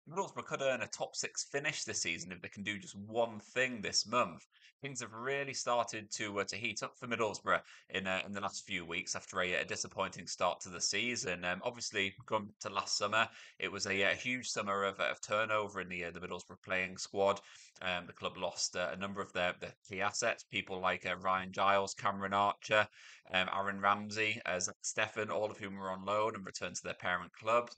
Middlesbrough could earn a top six finish this season if they can do just one thing this month. Things have really started to heat up for Middlesbrough in the last few weeks after a disappointing start to the season. Obviously, going to last summer, it was a huge summer of turnover in the Middlesbrough playing squad. The club lost a number of their key assets, people like Ryan Giles, Cameron Archer, Aaron Ramsey, Zach Steffen, all of whom were on loan and returned to their parent club.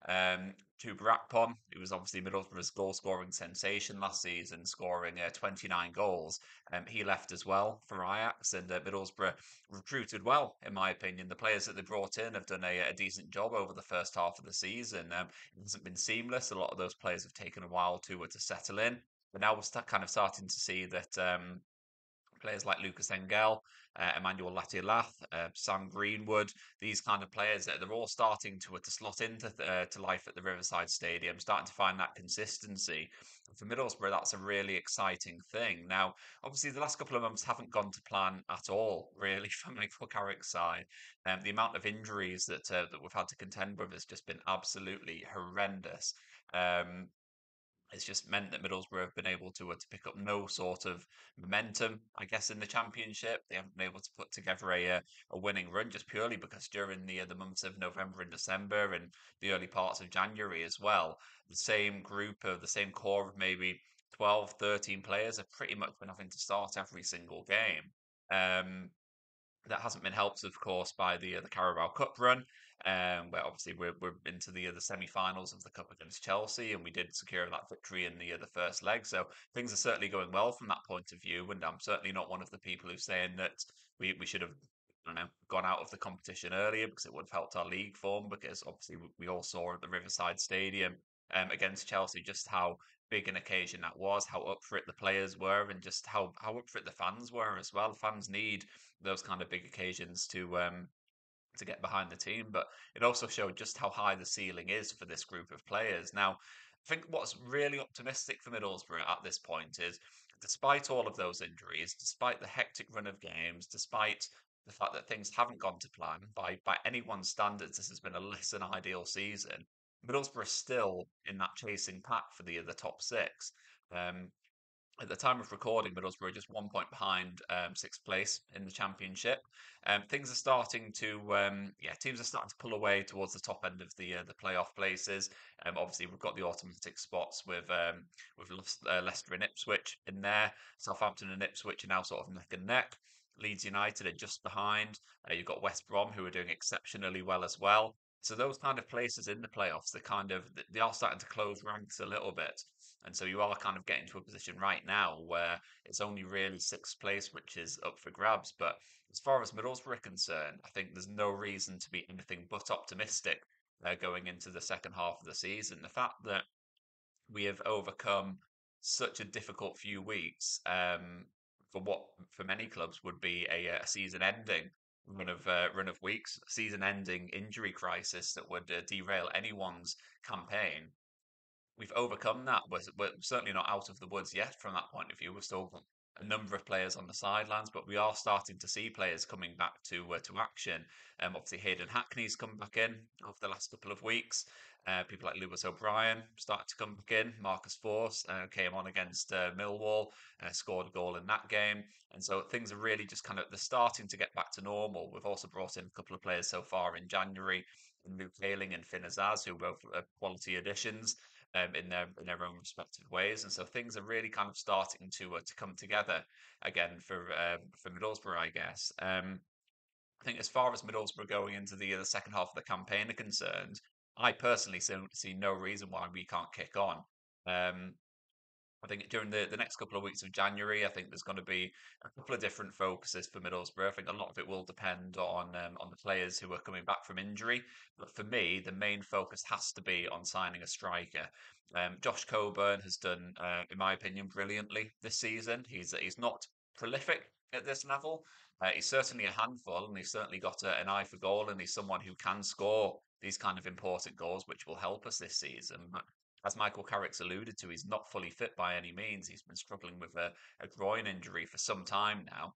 To Brakpon, who was obviously Middlesbrough's goal scoring sensation last season, scoring 29 goals. He left as well for Ajax, and Middlesbrough recruited well, in my opinion. The players that they brought in have done a decent job over the first half of the season. It hasn't been seamless. A lot of those players have taken a while to settle in. But now we're kind of starting to see that players like Lucas Engel, Emmanuel Latiolath, Sam Greenwood, these kind of players, they're all starting to slot into to life at the Riverside Stadium, starting to find that consistency. For Middlesbrough, that's a really exciting thing. Now, obviously, the last couple of months haven't gone to plan at all, really, from Michael Carrick's side. The amount of injuries that we've had to contend with has just been absolutely horrendous. Um, it's just meant that Middlesbrough have been able to pick up no sort of momentum, I guess, in the Championship. They haven't been able to put together a winning run just purely because during the months of November and December and the early parts of January as well, the same group of the same core of maybe 12, 13 players have pretty much been having to start every single game. Um, that hasn't been helped, of course, by the Carabao Cup run, where obviously we're into the semi-finals of the cup against Chelsea, and we did secure that victory in the first leg. So things are certainly going well from that point of view, and I'm certainly not one of the people who's saying that we should have. I don't know, gone out of the competition earlier because it would have helped our league form. Because obviously we all saw at the Riverside Stadium against Chelsea just how big an occasion that was, how up for it the players were, and just how up for it the fans were as well. Fans need those kind of big occasions to get behind the team, but it also showed just how high the ceiling is for this group of players. Now, I think what's really optimistic for Middlesbrough at this point is, despite all of those injuries, despite the hectic run of games, despite the fact that things haven't gone to plan by anyone's standards, this has been a less than ideal season. Middlesbrough are still in that chasing pack for the top six. Um, at the time of recording, Middlesbrough are just 1 point behind sixth place in the championship. Things are starting to, teams are starting to pull away towards the top end of the playoff places. Obviously, we've got the automatic spots with Leicester and Ipswich in there. Southampton and Ipswich are now sort of neck and neck. Leeds United are just behind. You've got West Brom who are doing exceptionally well as well. So those kind of places in the playoffs, they are starting to close ranks a little bit. And so you are kind of getting to a position right now where it's only really sixth place, which is up for grabs. But as far as Middlesbrough are concerned, I think there's no reason to be anything but optimistic going into the second half of the season. The fact that we have overcome such a difficult few weeks for what for many clubs would be a season-ending run of weeks, season-ending injury crisis that would derail anyone's campaign. We've overcome that. We're certainly not out of the woods yet from that point of view. We've still got a number of players on the sidelines, but we are starting to see players coming back to action. Obviously, Hayden Hackney's come back in over the last couple of weeks. People like Lewis O'Brien started to come back in. Marcus Force came on against Millwall, scored a goal in that game, and so things are really just kind of they're starting to get back to normal. We've also brought in a couple of players so far in January, Luke Ayling and Finn Azaz, who both are quality additions in their own respective ways, and so things are really kind of starting to come together again for Middlesbrough, I guess. I think as far as Middlesbrough going into the second half of the campaign are concerned, I personally see no reason why we can't kick on. Um, I think during the next couple of weeks of January, I think there's going to be a couple of different focuses for Middlesbrough. I think a lot of it will depend on the players who are coming back from injury. But for me, the main focus has to be on signing a striker. Josh Coburn has done, in my opinion, brilliantly this season. He's not prolific at this level. He's certainly a handful, and he's certainly got an eye for goal, and he's someone who can score these kind of important goals, which will help us this season. But as Michael Carrick's alluded to, he's not fully fit by any means. He's been struggling with a groin injury for some time now.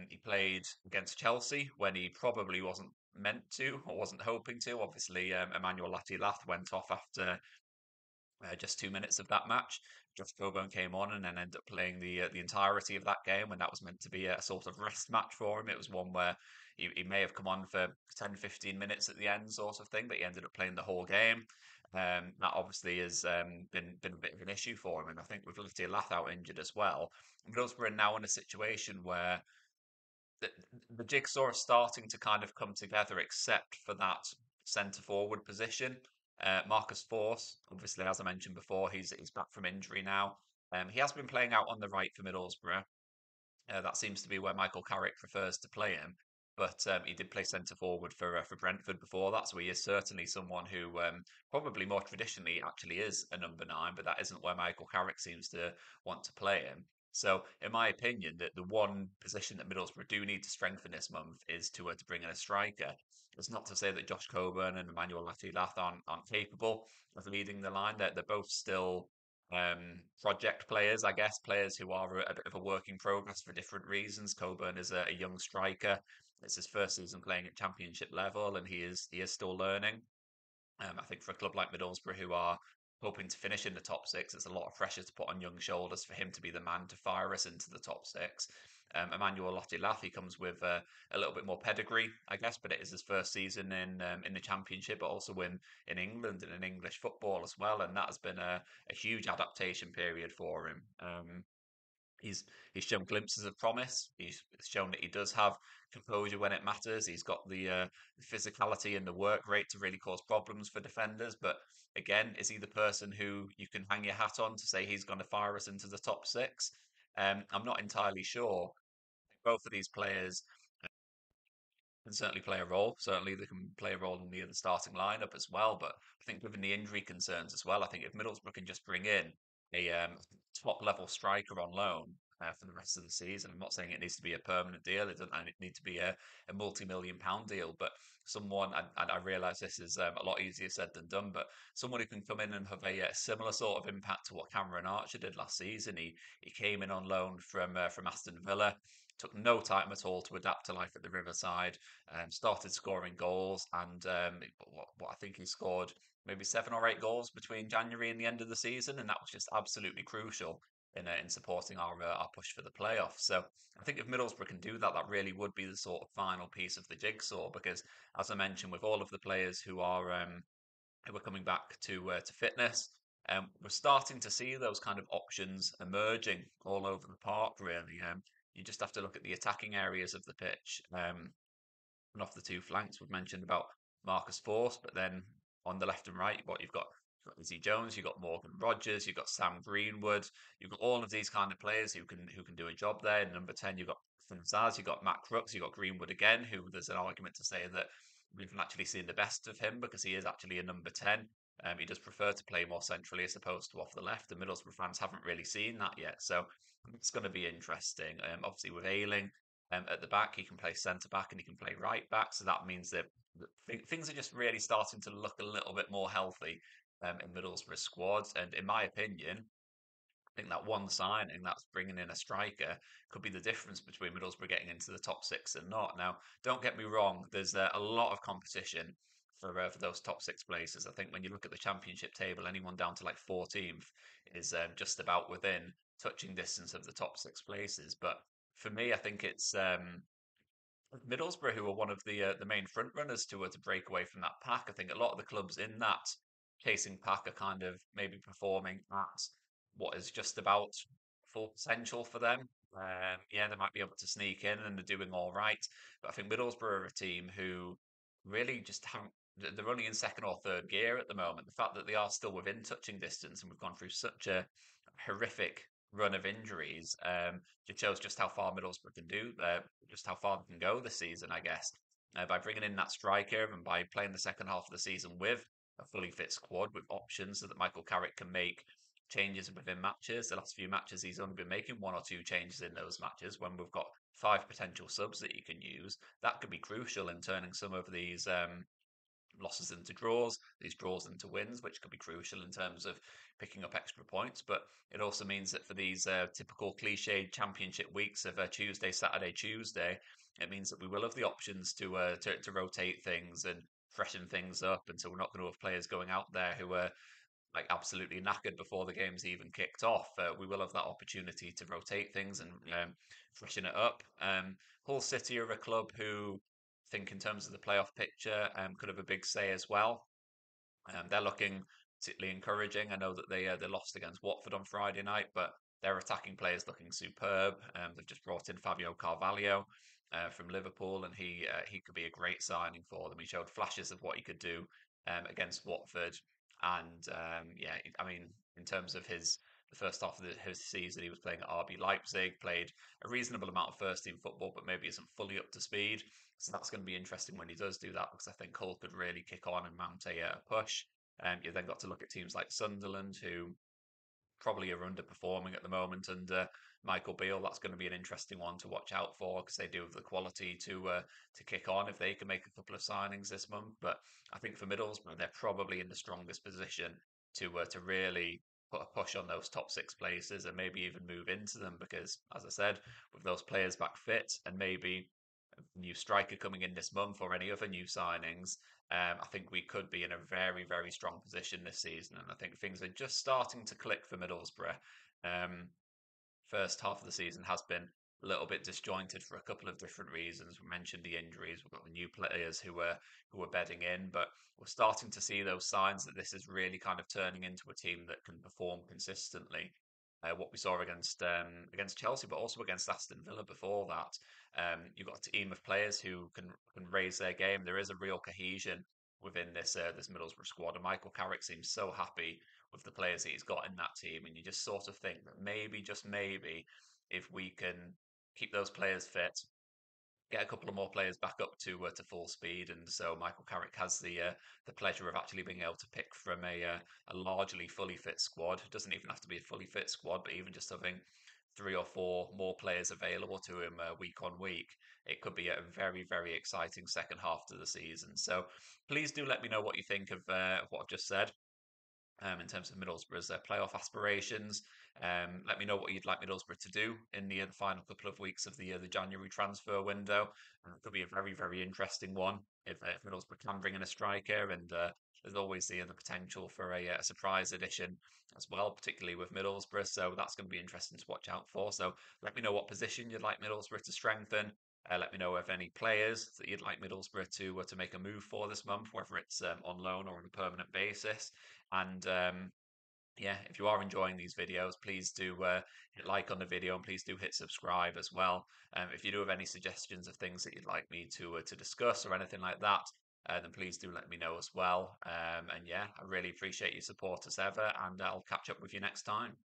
He played against Chelsea when he probably wasn't meant to or wasn't hoping to. Obviously, Emmanuel Latiolath went off after just 2 minutes of that match. Josh Coburn came on and then ended up playing the entirety of that game, and that was meant to be a sort of rest match for him. It was one where he may have come on for 10, 15 minutes at the end, sort of thing, but he ended up playing the whole game. That obviously has been a bit of an issue for him, and I think with Lifty Lath injured as well, Middlesbrough are now in a situation where the, the jigsaw is starting to kind of come together, except for that centre forward position. Marcus Force, obviously, as I mentioned before, he's back from injury now. He has been playing out on the right for Middlesbrough. That seems to be where Michael Carrick prefers to play him. But he did play centre forward for Brentford before that, so he is certainly someone who probably more traditionally actually is a number nine, but that isn't where Michael Carrick seems to want to play him. So, in my opinion, that the one position that Middlesbrough do need to strengthen this month is to bring in a striker. It's not to say that Josh Coburn and Emmanuel Latuilath aren't capable of leading the line. They're both still project players, I guess, players who are a bit of a work in progress for different reasons. Coburn is a young striker. It's his first season playing at championship level, and he is still learning. I think for a club like Middlesbrough, who are hoping to finish in the top six, it's a lot of pressure to put on young shoulders for him to be the man to fire us into the top six. Emmanuel Lottie comes with a little bit more pedigree, I guess, but it is his first season in the Championship, but also in England and in English football as well, and that has been a huge adaptation period for him. He's he's shown glimpses of promise. He's shown that he does have composure when it matters. He's got the physicality and the work rate to really cause problems for defenders. But again, is he the person who you can hang your hat on to say he's going to fire us into the top six? I'm not entirely sure. Both of these players can certainly play a role. Certainly, they can play a role in the starting lineup as well. But I think given the injury concerns as well, I think if Middlesbrough can just bring in a top level striker on loan for the rest of the season, I'm not saying it needs to be a permanent deal. It doesn't need to be a multi-million-pound deal, but someone, and I realise this is a lot easier said than done, but someone who can come in and have a similar sort of impact to what Cameron Archer did last season. He came in on loan from Aston Villa. Took no time at all to adapt to life at the Riverside. Started scoring goals, and what I think he scored maybe 7 or 8 goals between January and the end of the season, and that was just absolutely crucial in supporting our push for the playoffs. So I think if Middlesbrough can do that, that really would be the sort of final piece of the jigsaw. Because as I mentioned, with all of the players who are coming back to fitness. We're starting to see those kind of options emerging all over the park, really. You just have to look at the attacking areas of the pitch. And off the two flanks, we've mentioned about Marcus Force, but then on the left and right, you've got Izzy Jones, you've got Morgan Rogers, you've got Sam Greenwood, you've got all of these kind of players who can do a job there. In number 10, you've got Zaz, you've got Matt Crooks, you've got Greenwood again, who there's an argument to say that we haven't actually seen the best of him because he is actually a number 10. He does prefer to play more centrally as opposed to off the left. The Middlesbrough fans haven't really seen that yet. So it's going to be interesting. Obviously, with Ayling at the back, he can play centre back and he can play right back. So that means that things are just really starting to look a little bit more healthy in Middlesbrough squads. And in my opinion, I think that one signing, that's bringing in a striker, could be the difference between Middlesbrough getting into the top six and not. Now, don't get me wrong, there's a lot of competition for those top six places. I think when you look at the championship table, anyone down to like 14th is just about within touching distance of the top six places. But for me, I think it's Middlesbrough who are one of the main front runners to break away from that pack. I think a lot of the clubs in that chasing pack are kind of maybe performing at what is just about full potential for them. Yeah, they might be able to sneak in and they're doing all right, but I think Middlesbrough are a team who really just haven't. They're only in second or third gear at the moment. The fact that they are still within touching distance and we've gone through such a horrific run of injuries, it shows just how far Middlesbrough can do, just how far they can go this season, I guess. By bringing in that striker and by playing the second half of the season with a fully fit squad with options so that Michael Carrick can make changes within matches. The last few matches, he's only been making 1 or 2 changes in those matches when we've got 5 potential subs that you can use. That could be crucial in turning some of these losses into draws, these draws into wins, which could be crucial in terms of picking up extra points. But it also means that for these typical cliched championship weeks of Tuesday, Saturday, Tuesday, it means that we will have the options to rotate things and freshen things up. And so we're not going to have players going out there who are like absolutely knackered before the game's even kicked off, we will have that opportunity to rotate things and freshen it up. Hull City are a club who I think in terms of the playoff picture could have a big say as well. They're looking particularly encouraging. I know that they lost against Watford on Friday night, but their attacking players looking superb. They've just brought in Fabio Carvalho from Liverpool, and he could be a great signing for them. He showed flashes of what he could do against Watford, and yeah, I mean, in terms of the first half of his season, he was playing at RB Leipzig, played a reasonable amount of first team football, but maybe isn't fully up to speed. So that's going to be interesting when he does do that because I think Hull could really kick on and mount a push. You've then got to look at teams like Sunderland, who probably are underperforming at the moment, and Michael Beale, that's going to be an interesting one to watch out for because they do have the quality to kick on if they can make a couple of signings this month. But I think for Middlesbrough, they're probably in the strongest position to really put a push on those top six places and maybe even move into them because, as I said, with those players back fit and maybe a new striker coming in this month or any other new signings, I think we could be in a very, very strong position this season. And I think things are just starting to click for Middlesbrough. Um, First half of the season has been a little bit disjointed for a couple of different reasons. We mentioned the injuries. We've got the new players who are bedding in, but we're starting to see those signs that this is really kind of turning into a team that can perform consistently. What we saw against Chelsea, but also against Aston Villa before that. You've got a team of players who can raise their game. There is a real cohesion within this Middlesbrough squad, and Michael Carrick seems so happy with the players that he's got in that team, and you just sort of think that maybe, just maybe, if we can keep those players fit, get a couple of more players back up to full speed, and so Michael Carrick has the pleasure of actually being able to pick from a largely fully fit squad. It doesn't even have to be a fully fit squad, but even just having three or four more players available to him week on week, it could be a very, very exciting second half to the season. So please do let me know what you think of what I've just said in terms of Middlesbrough's playoff aspirations. Let me know what you'd like Middlesbrough to do in the final couple of weeks of the January transfer window. It could be a very, very interesting one if Middlesbrough can bring in a striker, and there's always the potential for a surprise addition as well, particularly with Middlesbrough. So that's going to be interesting to watch out for. So let me know what position you'd like Middlesbrough to strengthen. Let me know of any players that you'd like Middlesbrough to make a move for this month, whether it's on loan or on a permanent basis. And yeah, if you are enjoying these videos, please do hit like on the video and please do hit subscribe as well. If you do have any suggestions of things that you'd like me to discuss or anything like that, then please do let me know as well. And yeah, I really appreciate your support as ever, and I'll catch up with you next time.